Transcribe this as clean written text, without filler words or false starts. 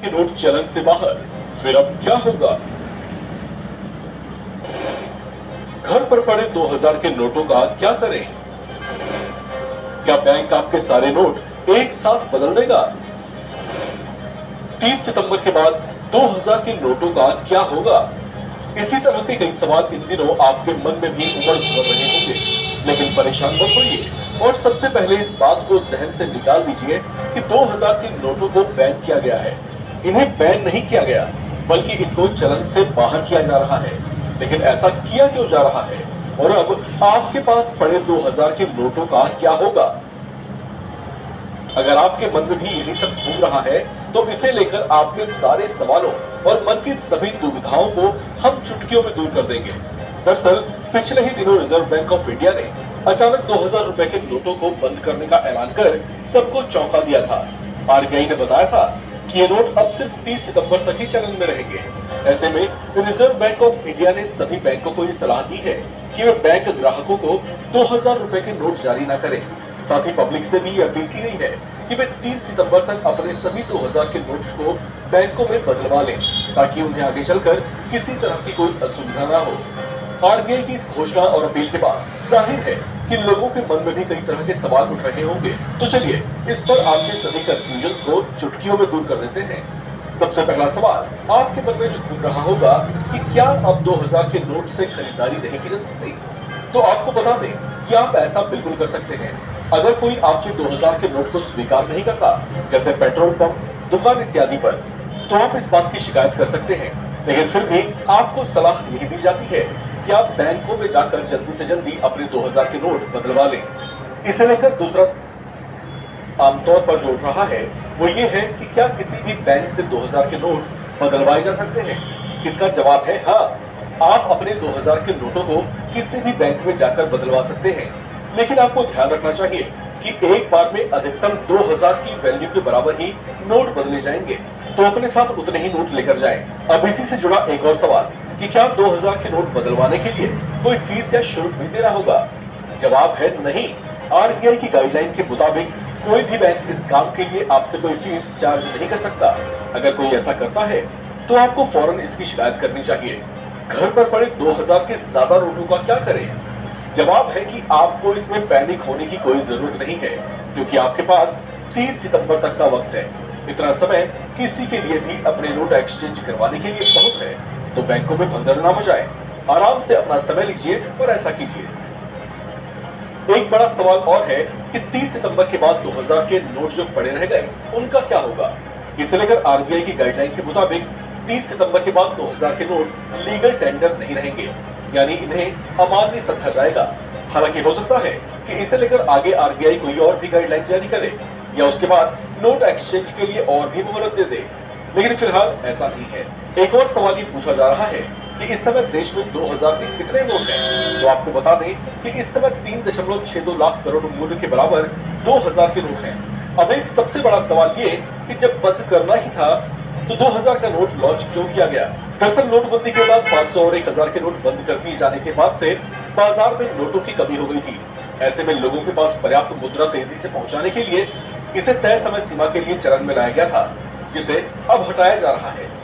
के नोट चलन से बाहर, फिर अब क्या होगा? घर पर पड़े 2000 के नोटों का क्या करें? क्या बैंक आपके सारे नोट एक साथ बदल देगा? 30 सितंबर के बाद 2000 के नोटों का क्या होगा? इसी तरह के कई सवाल इन दिनों आपके मन में भी उमड़ भर रहे होंगे, लेकिन परेशान मत होइए और सबसे पहले इस बात को जहन से निकाल दीजिए कि 2000 के नोटों को बैन किया गया है। इन्हें बैन नहीं किया गया, बल्कि इनको चलन से बाहर किया जा रहा है। लेकिन ऐसा किया क्यों जा रहा है और अब आपके पास पड़े 2000 के नोटों का क्या होगा? अगर आपके मन में भी यही सब घूम रहा है, तो इसे लेकर आपके सारे सवालों और मन की सभी दुविधाओं को हम चुटकियों में दूर कर देंगे। दरअसल पिछले ही दिनों रिजर्व बैंक ऑफ इंडिया ने अचानक 2000 रुपए के नोटों को बंद करने का ऐलान कर सबको चौंका दिया था। आरबीआई ने बताया था कि ये नोट अब सिर्फ 30 सितंबर तक ही चलन में रहेंगे। ऐसे में रिजर्व बैंक ऑफ इंडिया ने सभी बैंकों को ये सलाह दी है कि वे बैंक ग्राहकों को 2000 रुपए के नोट जारी न करें। साथ ही पब्लिक से भी अपील की गई है कि वे 30 सितंबर तक अपने सभी 2000 के नोट्स को बैंकों में बदलवा लें, ताकि उन्हें आगे चलकर किसी तरह की कोई असुविधा न हो। आरबीआई की इस घोषणा और अपील के बाद जाहिर है कि लोगों के मन में भी कई तरह के सवाल उठ रहे होंगे। तो चलिए इस पर आपके सभी कंफ्यूजन्स को चुटकियों में दूर कर देते हैं। सबसे पहला सवाल आपके मन में जो घूम रहा होगा कि क्या अब 2000 के नोट से खरीदारी नहीं की जा सकती? तो आपको बता दें कि आप ऐसा बिल्कुल कर सकते हैं। अगर कोई आपके 2000 के नोट को स्वीकार नहीं करता, जैसे पेट्रोल पंप, दुकान इत्यादि पर, तो आप इस बात की शिकायत कर सकते हैं। लेकिन फिर भी आपको सलाह यही दी जाती है कि आप बैंकों में जाकर जल्दी से जल्दी अपने 2000 के नोट बदलवा लें। इसे लेकर दूसरा आमतौर पर जो उठ रहा है वो ये है कि क्या किसी भी बैंक से 2000 के नोट बदलवाए जा सकते हैं? इसका जवाब है हाँ, आप अपने 2000 के नोटों को किसी भी बैंक में जाकर बदलवा सकते हैं। लेकिन आपको ध्यान रखना चाहिए कि एक बार में अधिकतम 2000 की वैल्यू के बराबर ही नोट बदले जाएंगे, तो अपने साथ उतने ही नोट लेकर जाएं। अब इसी से जुड़ा एक और सवाल कि क्या 2000 के नोट बदलवाने के लिए कोई फीस या शुल्क भी देना होगा? जवाब है नहीं। आरबीआई की गाइडलाइन के मुताबिक कोई भी बैंक इस काम के लिए आपसे कोई फीस चार्ज नहीं कर सकता। अगर कोई ऐसा करता है तो आपको फौरन इसकी शिकायत करनी चाहिए। घर पर पड़े 2000 के ज्यादा नोटों का क्या करें? जवाब है कि आपको इसमें पैनिक होने की कोई जरूरत नहीं है, क्योंकि आपके पास 30 सितंबर तक का वक्त है। इतना समय किसी के लिए भी अपने नोट एक्सचेंज करवाने के लिए बहुत है, तो बैंकों में भगदड़ ना मचाएं। आराम से अपना समय लीजिए और ऐसा कीजिए। एक बड़ा सवाल और है कि 30 सितंबर के बाद 2000 के नोट जो पड़े रह गए उनका क्या होगा? इसे लेकर आरबीआई की गाइडलाइन के मुताबिक 30 सितंबर के बाद 2000 के नोट लीगल टेंडर नहीं रहेंगे, यानी इन्हें अमान्य समझा जाएगा। हालांकि हो सकता है कि इसे लेकर आगे आरबीआई कोई और भी गाइडलाइन जारी करे या उसके बाद नोट एक्सचेंज के लिए और भी मोहलत दे दे, लेकिन फिलहाल ऐसा नहीं है। एक और सवाल ये पूछा जा रहा है कि इस समय देश में 2000 के कितने नोट हैं? तो आपको बता दें कि इस समय 3.62 लाख करोड़ मूल्य के बराबर 2000 के नोट हैं। अब एक सबसे बड़ा सवाल ये कि जब बंद करना ही था तो 2000 का नोट लॉन्च क्यों किया गया? दरअसल नोटबंदी के बाद 500 और 1000 के नोट बंद कर दिए जाने के बाद से बाजार में नोटों की कमी हो गई थी। ऐसे में लोगों के पास पर्याप्त मुद्रा तेजी से पहुंचाने के लिए इसे तय समय सीमा के लिए चलन में लाया गया था, जिसे अब हटाया जा रहा है।